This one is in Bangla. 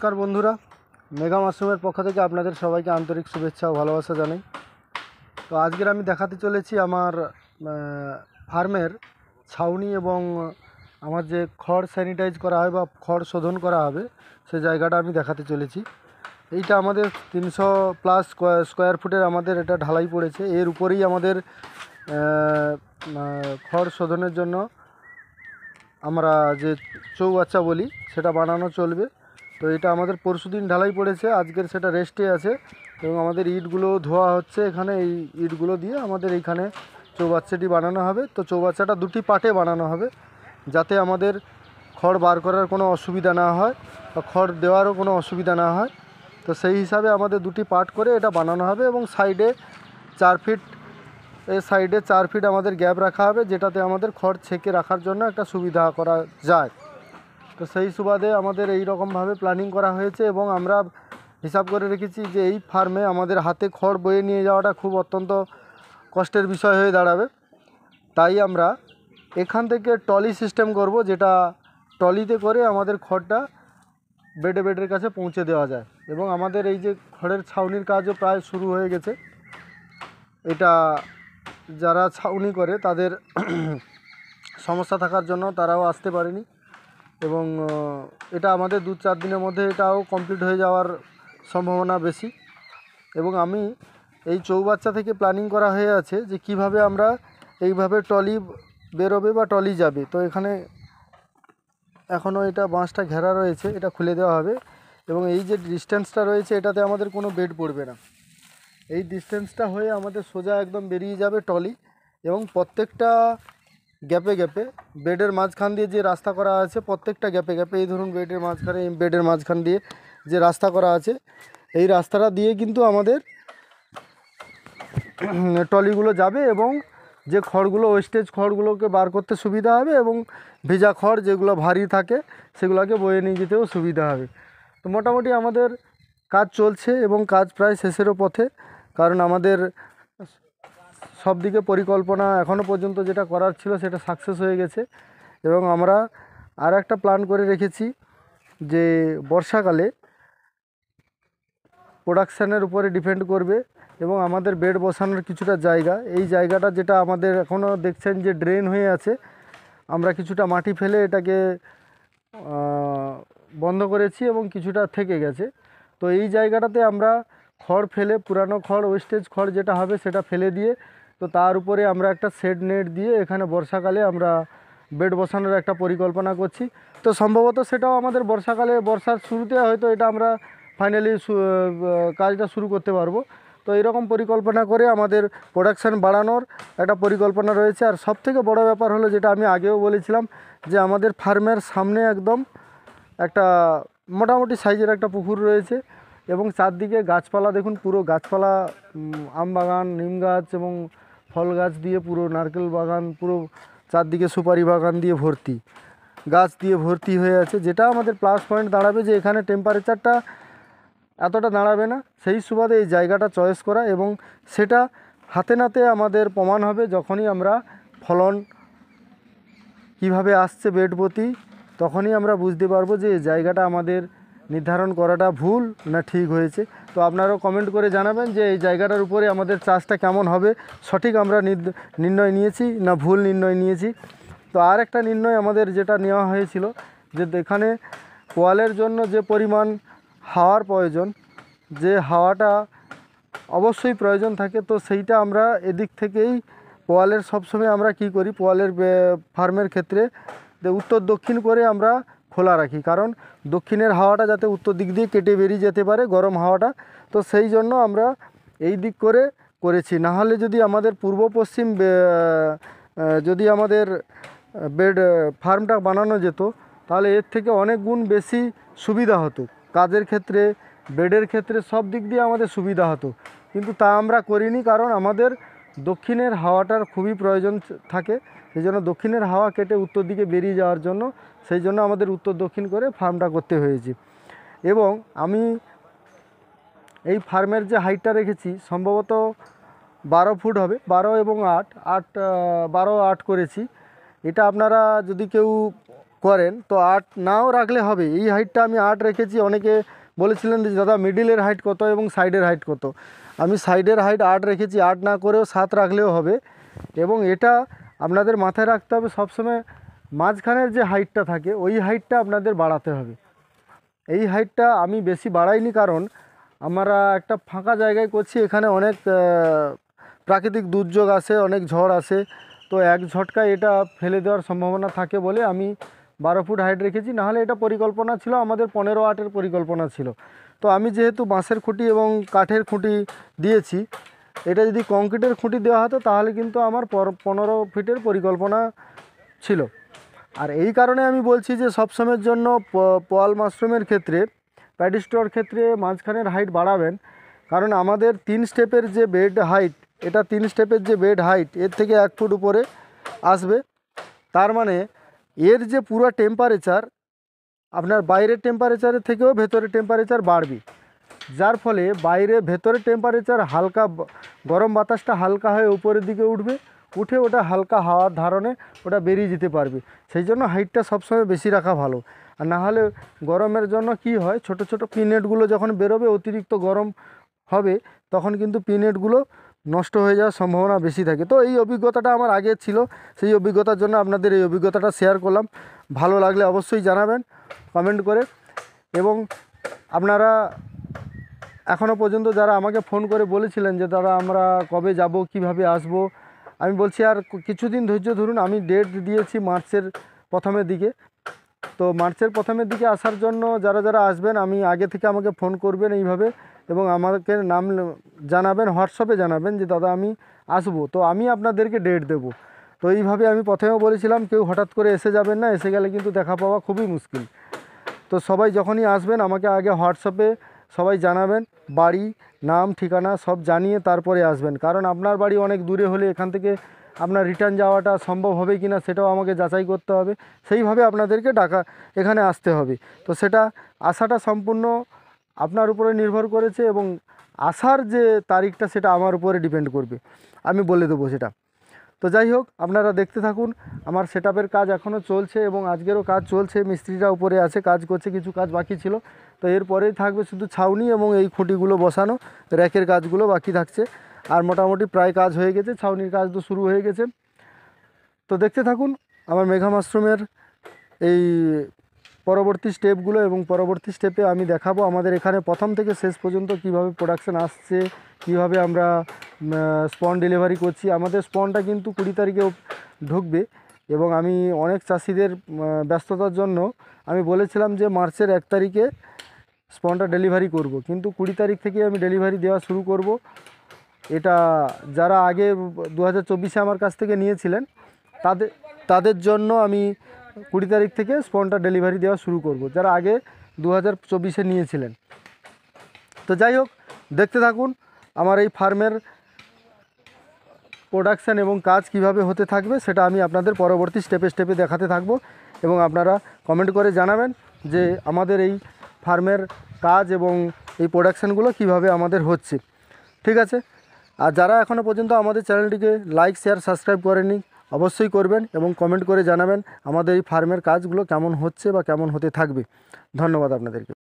নমস্কার বন্ধুরা, মেঘা মাশরুমের পক্ষ থেকে আপনাদের সবাইকে আন্তরিক শুভেচ্ছা ও ভালোবাসা জানাই। তো আজকের আমি দেখাতে চলেছি আমার ফার্মের ছাউনি এবং আমার যে খড় স্যানিটাইজ করা হয় বা খড় শোধন করা হবে সেই জায়গাটা আমি দেখাতে চলেছি। এইটা আমাদের 300+ স্কোয়ার ফুটের আমাদের এটা ঢালাই পড়েছে। এর উপরেই আমাদের খড় শোধনের জন্য আমরা যে চৌবাচ্চা বলি সেটা বানানো চলবে। তো এটা আমাদের পরশুদিন ঢালাই পড়েছে, আজকের সেটা রেস্টে আছে এবং আমাদের ইটগুলো ধোয়া হচ্ছে। এখানে এই ইটগুলো দিয়ে আমাদের এইখানে চৌবাচ্চাটি বানানো হবে। তো চৌবাচ্চাটা দুটি পার্টে বানানো হবে যাতে আমাদের খড় বার করার কোনো অসুবিধা না হয় বা খড় দেওয়ারও কোনো অসুবিধা না হয়। তো সেই হিসাবে আমাদের দুটি পার্ট করে এটা বানানো হবে এবং সাইডে 4 ফিট সাইডে 4 ফিট আমাদের গ্যাপ রাখা হবে, যেটাতে আমাদের খড় ছেঁকে রাখার জন্য একটা সুবিধা করা যায়। তো সেই সুবাদে আমাদের এই রকমভাবে প্ল্যানিং করা হয়েছে এবং আমরা হিসাব করে রেখেছি যে এই ফার্মে আমাদের হাতে খড় বয়ে নিয়ে যাওয়াটা খুব অত্যন্ত কষ্টের বিষয় হয়ে দাঁড়াবে। তাই আমরা এখান থেকে ট্রলি সিস্টেম করব, যেটা ট্রলিতে করে আমাদের খড়টা বেডের কাছে পৌঁছে দেওয়া যায়। এবং আমাদের এই যে খড়ের ছাউনির কাজও প্রায় শুরু হয়ে গেছে। এটা যারা ছাউনি করে তাদের সমস্যা থাকার জন্য তারাও আসতে পারেনি এবং এটা আমাদের 2-4 দিনের মধ্যে এটাও কমপ্লিট হয়ে যাওয়ার সম্ভাবনা বেশি। এবং আমি এই চৌবাচ্চা থেকে প্ল্যানিং করা হয়ে আছে যে কিভাবে আমরা এইভাবে ট্রলি বেরোবে বা ট্রলি যাবে। তো এখানে এখনও এটা বাঁশটা ঘেরা রয়েছে, এটা খুলে দেওয়া হবে এবং এই যে ডিস্টেন্সটা রয়েছে এটাতে আমাদের কোনো বেড পড়বে না। এই ডিস্টেন্সটা হয়ে আমাদের সোজা একদম বেরিয়ে যাবে ট্রলি এবং প্রত্যেকটা গ্যাপে গ্যাপে বেডের মাঝখান দিয়ে যে রাস্তা করা আছে, প্রত্যেকটা গ্যাপে গ্যাপে এই ধরুন বেডের মাঝখান দিয়ে যে রাস্তা করা আছে এই রাস্তাটা দিয়ে কিন্তু আমাদের ট্রলিগুলো যাবে এবং যে খড়গুলো ওয়েস্টেজ খড়গুলোকে বার করতে সুবিধা হবে এবং ভেজা খড় যেগুলো ভারী থাকে সেগুলোকে বয়ে নিয়ে যেতেও সুবিধা হবে। তো মোটামুটি আমাদের কাজ চলছে এবং কাজ প্রায় শেষেরও পথে, কারণ আমাদের সব দিকে পরিকল্পনা এখনও পর্যন্ত যেটা করার ছিল সেটা সাকসেস হয়ে গেছে। এবং আমরা আর একটা প্ল্যান করে রেখেছি যে বর্ষাকালে প্রোডাকশানের উপরে ডিপেন্ড করবে এবং আমাদের বেড বসানোর কিছুটা জায়গা, এই জায়গাটা যেটা আমাদের এখনও দেখছেন যে ড্রেন হয়ে আছে, আমরা কিছুটা মাটি ফেলে এটাকে বন্ধ করেছি এবং কিছুটা থেকে গেছে। তো এই জায়গাটাতে আমরা খড় ফেলে, পুরানো খড় ওয়েস্টেজ খড় যেটা হবে সেটা ফেলে দিয়ে, তো তার উপরে আমরা একটা শেড নেট দিয়ে এখানে বর্ষাকালে আমরা বেড বসানোর একটা পরিকল্পনা করছি। তো সম্ভবত সেটাও আমাদের বর্ষার শুরুতে হয়তো এটা আমরা ফাইনালি কাজটা শুরু করতে পারবো। তো এইরকম পরিকল্পনা করে আমাদের প্রোডাকশান বাড়ানোর একটা পরিকল্পনা রয়েছে। আর সবথেকে বড় ব্যাপার হলো, যেটা আমি আগেও বলেছিলাম, যে আমাদের ফার্মের সামনে একদম একটা মোটামুটি সাইজের একটা পুকুর রয়েছে এবং চারদিকে গাছপালা দেখুন, পুরো গাছপালা, আম বাগান, নিম গাছ এবং ফল গাছ দিয়ে পুরো, নারকেল বাগান, পুরো চারদিকে সুপারি বাগান দিয়ে ভর্তি, গাছ দিয়ে ভর্তি হয়ে আছে। যেটা আমাদের প্লাস পয়েন্ট দাঁড়াবে যে এখানে টেম্পারেচারটা এতটা দাঁড়াবে না। সেই সুবাদে এই জায়গাটা চয়েস করা এবং সেটা হাতে নাতে আমাদের প্রমাণ হবে যখনই আমরা ফলন কিভাবে আসছে বেড প্রতি, তখনই আমরা বুঝতে পারবো যে এই জায়গাটা আমাদের নির্ধারণ করাটা ভুল না ঠিক হয়েছে। তো আপনারাও কমেন্ট করে জানাবেন যে এই জায়গাটার উপরে আমাদের চাষটা কেমন হবে, সঠিক আমরা নির্ণয় নিয়েছি না ভুল নির্ণয় নিয়েছি। তো আর একটা নির্ণয় আমাদের যেটা নেওয়া হয়েছিল, যে এখানে পোয়ালের জন্য যে পরিমাণ হাওয়ার প্রয়োজন, যে হাওয়াটা অবশ্যই প্রয়োজন থাকে, তো সেইটা আমরা এদিক থেকেই পোয়ালের সবসময় আমরা কি করি, পোয়ালের ফার্মের ক্ষেত্রে উত্তর দক্ষিণ করে আমরা খোলা রাখি, কারণ দক্ষিণের হাওয়াটা যাতে উত্তর দিক দিয়ে কেটে বেরিয়ে যেতে পারে গরম হাওয়াটা। তো সেই জন্য আমরা এই দিক করে করেছি। নাহলে যদি আমাদের পূর্ব পশ্চিম যদি আমাদের বেড ফার্মটা বানানো যেত, তাহলে এর থেকে অনেক গুণ বেশি সুবিধা হতো, কাজের ক্ষেত্রে, বেডের ক্ষেত্রে, সব দিক দিয়ে আমাদের সুবিধা হতো। কিন্তু তা আমরা করিনি, কারণ আমাদের দক্ষিণের হাওয়াটার খুবই প্রয়োজন থাকে। সেই জন্য দক্ষিণের হাওয়া কেটে উত্তর দিকে বেরিয়ে যাওয়ার জন্য, সেই জন্য আমাদের উত্তর দক্ষিণ করে ফার্মটা করতে হয়েছে। এবং আমি এই ফার্মের যে হাইটটা রেখেছি সম্ভবত 12 ফুট হবে, 12 এবং 8 12 8 করেছি। এটা আপনারা যদি কেউ করেন তো 8 নাও রাখলে হবে। এই হাইটটা আমি 8 রেখেছি। অনেকে বলেছিলেন যে দাদা মিডিলের হাইট কত এবং সাইডের হাইট কত। আমি সাইডের হাইট 8 রেখেছি, 8 না করেও 7 রাখলেও হবে। এবং এটা আপনাদের মাথায় রাখতে হবে সবসময়, মাঝখানের যে হাইটটা থাকে ওই হাইটটা আপনাদের বাড়াতে হবে। এই হাইটটা আমি বেশি বাড়াইনি, কারণ আমরা একটা ফাঁকা জায়গায় করছি, এখানে অনেক প্রাকৃতিক দুর্যোগ আসে, অনেক ঝড় আসে, তো এক ঝটকায় এটা ফেলে দেওয়ার সম্ভাবনা থাকে বলে আমি 12 ফুট হাইট রেখেছি। নাহলে এটা পরিকল্পনা ছিল আমাদের 15-8-এর পরিকল্পনা ছিল। তো আমি যেহেতু বাঁশের খুঁটি এবং কাঠের খুঁটি দিয়েছি, এটা যদি কংক্রিটের খুঁটি দেওয়া হতো তাহলে কিন্তু আমার 15 ফিটের পরিকল্পনা ছিল। আর এই কারণে আমি বলছি যে সবসময়ের জন্য পল মাশরুমের ক্ষেত্রে, প্যাডিস্টোর ক্ষেত্রে মাঝখানের হাইট বাড়াবেন। কারণ আমাদের 3 স্টেপের যে বেড হাইট, এটা 3 স্টেপের যে বেড হাইট এর থেকে 1 ফুট উপরে আসবে। তার মানে এর যে পুরো টেম্পারেচার আপনার বাইরের টেম্পারেচারের থেকেও ভেতরের টেম্পারেচার বাড়বে, যার ফলে বাইরে ভেতরের টেম্পারেচার হালকা, গরম বাতাসটা হালকা হয়ে উপরের দিকে উঠবে, উঠে ওটা হালকা হাওয়ার ধারণে ওটা বেরিয়ে যেতে পারবে। সেই জন্য হাইটটা সবসময় বেশি রাখা ভালো। আর না হলে গরমের জন্য কি হয়, ছোট ছোট পিনেটগুলো যখন বেরোবে, অতিরিক্ত গরম হবে, তখন কিন্তু পিনেটগুলো নষ্ট হয়ে যাওয়ার সম্ভাবনা বেশি থাকে। তো এই অভিজ্ঞতাটা আমার আগে ছিল, সেই অভিজ্ঞতার জন্য আপনাদের এই অভিজ্ঞতাটা শেয়ার করলাম। ভালো লাগলে অবশ্যই জানাবেন কমেন্ট করে। এবং আপনারা এখনও পর্যন্ত যারা আমাকে ফোন করে বলেছিলেন যে দাদা আমরা কবে যাব, কিভাবে আসব, আমি বলছি আর কিছুদিন ধৈর্য ধরুন। আমি ডেট দিয়েছি মার্চের প্রথমের দিকে। তো মার্চের প্রথমের দিকে আসার জন্য যারা যারা আসবেন, আমি আগে থেকে আমাকে ফোন করবেন এইভাবে, এবং আমাকে নাম জানাবেন, হোয়াটসঅ্যাপে জানাবেন যে দাদা আমি আসবো, তো আমি আপনাদেরকে ডেট দেব। তো এইভাবে আমি প্রথমেও বলেছিলাম, কেউ হঠাৎ করে এসে যাবেন না, এসে গেলে কিন্তু দেখা পাওয়া খুবই মুশকিল। তো সবাই যখনই আসবেন আমাকে আগে হোয়াটসঅ্যাপে সবাই জানাবেন, বাড়ি, নাম, ঠিকানা সব জানিয়ে তারপরে আসবেন। কারণ আপনার বাড়ি অনেক দূরে হলে এখান থেকে আপনার রিটার্ন যাওয়াটা সম্ভব হবে কি না সেটাও আমাকে যাচাই করতে হবে। সেইভাবে আপনাদেরকে এখানে আসতে হবে। তো সেটা আসাটা সম্পূর্ণ আপনার উপরে নির্ভর করেছে, এবং আসার যে তারিখটা সেটা আমার উপরে ডিপেন্ড করবে, আমি বলে দেবো সেটা। তো যাই হোক, আপনারা দেখতে থাকুন। আমার সেটআপের কাজ এখনও চলছে এবং আজকেরও কাজ চলছে। মিস্ত্রিরা উপরে আছে, কাজ করছে, কিছু কাজ বাকি ছিল। তো এরপরেই থাকবে শুধু ছাউনি এবং এই খুঁটিগুলো বসানো, র্যাকের কাজগুলো বাকি থাকছে। আর মোটামুটি প্রায় কাজ হয়ে গেছে, ছাউনির কাজ তো শুরু হয়ে গেছে। তো দেখতে থাকুন আমার মেঘা মাশরুমের এই পরবর্তী স্টেপগুলো, এবং পরবর্তী স্টেপে আমি দেখাবো আমাদের এখানে প্রথম থেকে শেষ পর্যন্ত কিভাবে প্রোডাকশান আসছে, কিভাবে আমরা স্পন ডেলিভারি করছি। আমাদের স্পনটা কিন্তু 20 তারিখে ঢুকবে, এবং আমি অনেক চাষিদের ব্যস্ততার জন্য আমি বলেছিলাম যে মার্চের 1 তারিখে স্পনটা ডেলিভারি করব, কিন্তু 20 তারিখ থেকে আমি ডেলিভারি দেওয়া শুরু করব। এটা যারা আগে 2024-এ আমার কাছ থেকে নিয়েছিলেন তাদের জন্য আমি 20 তারিখ থেকে স্পনটা ডেলিভারি দেওয়া শুরু করব, যারা আগে 2024-এ নিয়েছিলেন। তো যাই হোক, দেখতে থাকুন আমার এই ফার্মের প্রোডাকশান এবং কাজ কিভাবে হতে থাকবে, সেটা আমি আপনাদের পরবর্তী স্টেপে স্টেপে দেখাতে থাকব। এবং আপনারা কমেন্ট করে জানাবেন যে আমাদের এই ফার্মের কাজ এবং এই প্রোডাকশানগুলো কিভাবে আমাদের হচ্ছে। ঠিক আছে? আর যারা এখনও পর্যন্ত আমাদের চ্যানেলটিকে লাইক, শেয়ার, সাবস্ক্রাইব করেনি, অবশ্যই করবেন এবং কমেন্ট করে জানাবেন আমাদের এই ফার্মের কাজগুলো কেমন হচ্ছে বা কেমন হতে থাকবে। ধন্যবাদ আপনাদেরকে।